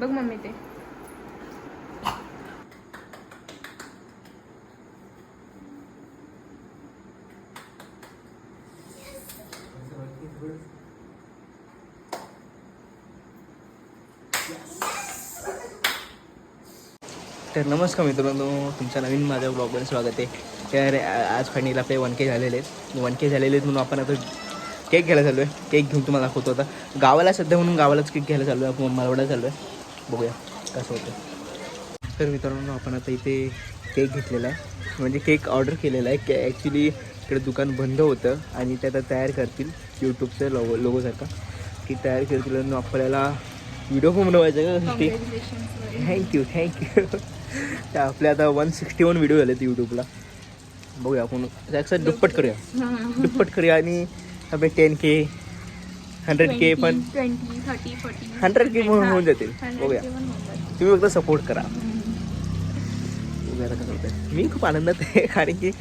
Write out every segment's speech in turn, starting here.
बघ मम्मी ते तर नमस्कार मित्रांनो, तुमच्या नवीन माझ्या ब्लॉगमध्ये स्वागत आहे. तर आज फायनली आपले 1K झालेले आहेत. 1K झालेले आहेत म्हणून आपण आता केक घ्यायला चालू आहे. केक घेऊन तुम्हाला दाखवतो. आता गावाला सध्या म्हणून गावालाच केक घ्यायला चालू आहे. आपण मालवडा चालू आहे, बघूया कसं होतं. तर मित्रांनो, आपण आता इथे केक घेतलेला आहे, म्हणजे केक ऑर्डर केलेला आहे. ॲक्च्युली इकडे दुकान बंद होतं आणि ते आता तयार करतील यूट्यूबचं लोगोसारखा की तयार करतील आणि आपल्याला व्हिडिओ पण बनवायचा का. थँक्यू तर आपले आता 161 व्हिडिओ झाले ते यूट्यूबला. बघूया आपण त्याचं दुप्पट करूया आणि आपले 10K 100K पण 20, 30, 40 100K होऊन जातील. बघूया, तुम्ही फक्त सपोर्ट करा. बघूया आता कसं होतं. मी खूप आनंदात आहे कारण की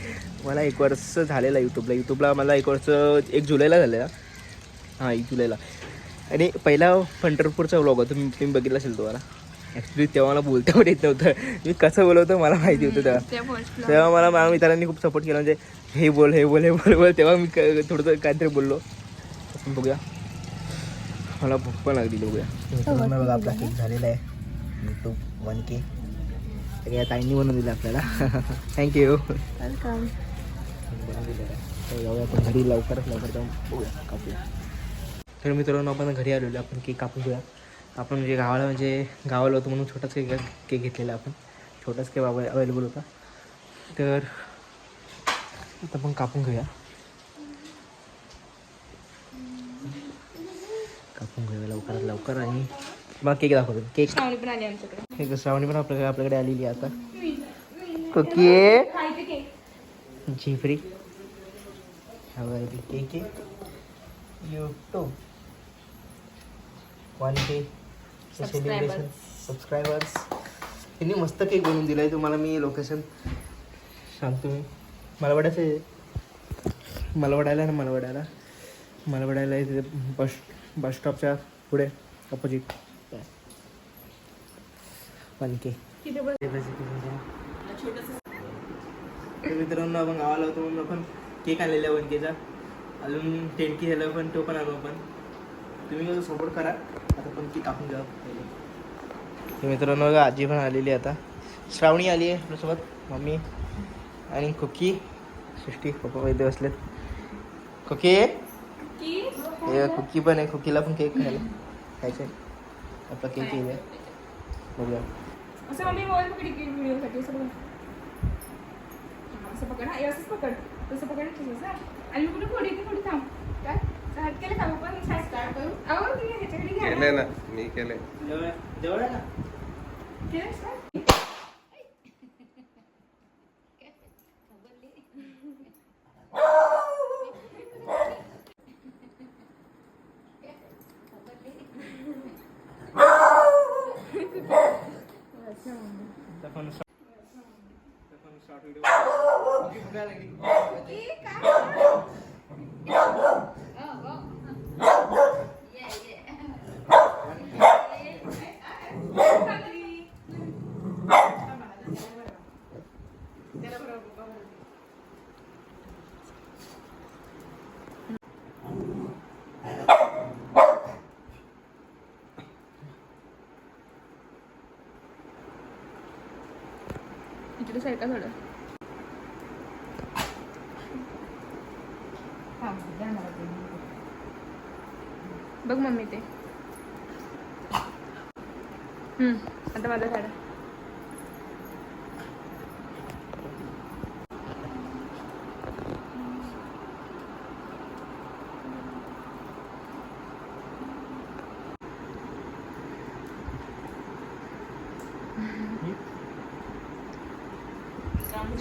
मला 1 वर्ष झालेलं आहे यूट्यूबला मला 1 वर्ष 1 जुलैला झालेला. हां, 1 जुलैला. आणि पहिला पंढरपूरचा व्लॉग होता, तुम्ही बघितला असेल तुम्हाला. ॲक्च्युली तेव्हा मला बोलता पण येत नव्हतं. मी कसं बोलवतं मला माहिती होतं तेव्हा मला माझ्या मित्रांनी खूप सपोर्ट केला. म्हणजे हे बोल तेव्हा मी थोडंसं काहीतरी बोललो. बघूया, मला भूक पण लागली. बघूया बघा, आपला केक झालेला आहे यूट्यूब 1K. तर या ताईंनी बनवून दिलं आपल्याला. Thank you, welcome. जाऊया आपण घरी लवकरात लवकर जाऊन बघूया, कापूया. तर मित्रांनो, आपण घरी आलेलो, आपण केक कापून घेऊया. आपण म्हणजे गावाला होतो म्हणून छोटाच केक घेतलेला आपण. छोटाच केक अवेलेबल होता, तर आता आपण कापून घेऊया. लवकरात लवकर आणि मग केक दाखवतो. केक श्रावणी पण आली आमच्याकडे. श्रावणी पण आपल्याकडे आलेली आहे आता. कुकी झिफ्री cake YouTube 1K celebration subscribers. त्यांनी मस्त केक बनवून दिला आहे. तुम्हाला मी लोकेशन सांगतो. मी मालवड्याला आहे तिथे बस स्टॉपच्या पुढे अपोजिट 1K. मित्रांनो, आपण गावाला होतो म्हणून आपण केक आणलेला 1Kचा. अजून 10K झाला पण तो पण आणू आपण. तुम्ही कसं सपोर्ट करा. आता पण केक कापून घ्या. मित्रांनो, आजी पण आलेली आता. श्रावणी आली आहे आपल्यासोबत, मम्मी आणि कुकी. सृष्टी पप्पा वैद्य बसलेत. कुकी कुकी पण आहे. कुकीला पण केक खायचा आहे. आपला केक येईल, बघूया. असं मम्मी मोबाईल पकडी की व्हिडिओसाठी असं पकड. हा, असंच पकड, तसं पकड. आणि मी कुठे थोडी थांब. काय हात केलं का पण स्टार्ट करू. अहो तुम्ही ह्याच्याकडे घ्या केलंय ना, मी केलंय. जवळ आहे ना. केलं स्टार्ट. इकडे साईड का थोडं. बघ मम्मी ते. आता माझा झाड.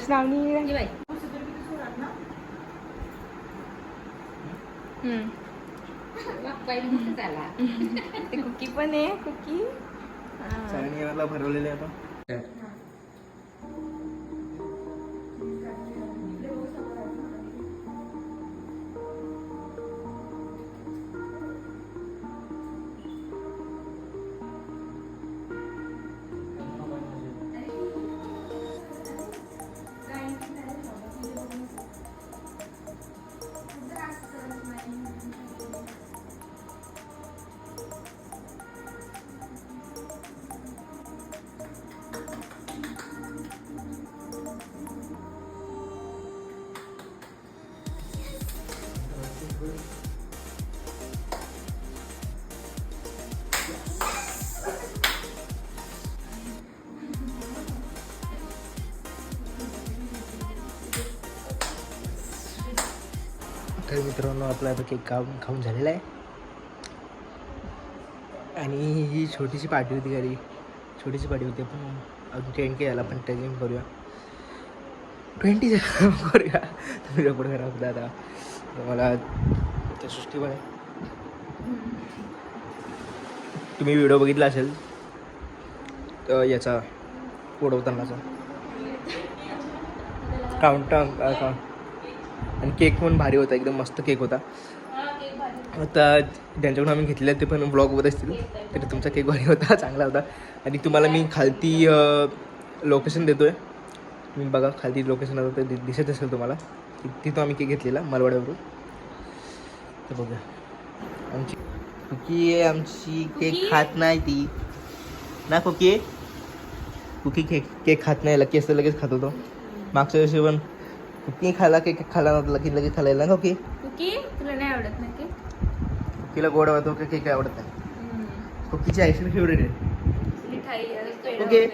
श्रावणी ते कुकी पण आहे. कुकी भरवलेले आता. तर मित्रांनो आपला आता केक खाऊन झालेला आहे. आणि ही छोटीशी पार्टी होती घरी, छोटीशी पार्टी होती. आपण अजून 10K याला पण ट्रेनिंग करूया, 20 करूया. तुम्ही पुढे खराब दादा मला त्या सृष्टीवर आहे. तुम्ही व्हिडिओ बघितला असेल याचा उडवतानाचा काउंट आणि केक पण भारी होता, एकदम मस्त केक होता. आता ज्यांच्याकडून आम्ही घेतलेले ते पण ब्लॉगवर असतील, तरी तुमचा केक भारी होता, चांगला होता. आणि तुम्हाला मी खालती लोकेशन देतो आहे, तुम्ही बघा खालती लोकेशन आता ते दिसत असेल तुम्हाला. तिथं आम्ही केक घेतलेला मालवाड्यावरून. तर बघा आमची कुकी आहे, आमची केक खात नाही ती ना. कुकी केक खात नाही, लकी असतं लगेच खात होतो. मागच्या वर्षी पण कुकी खाला, केक खाला नव्हता, लगेच खायला ना. कुकी तुला नाही आवडत ना केक? कुकीला गोड आवडतो का केक आवडत नाही. कुकीची आईस्क्रीम फेवरेट आहे. मिठाई ओके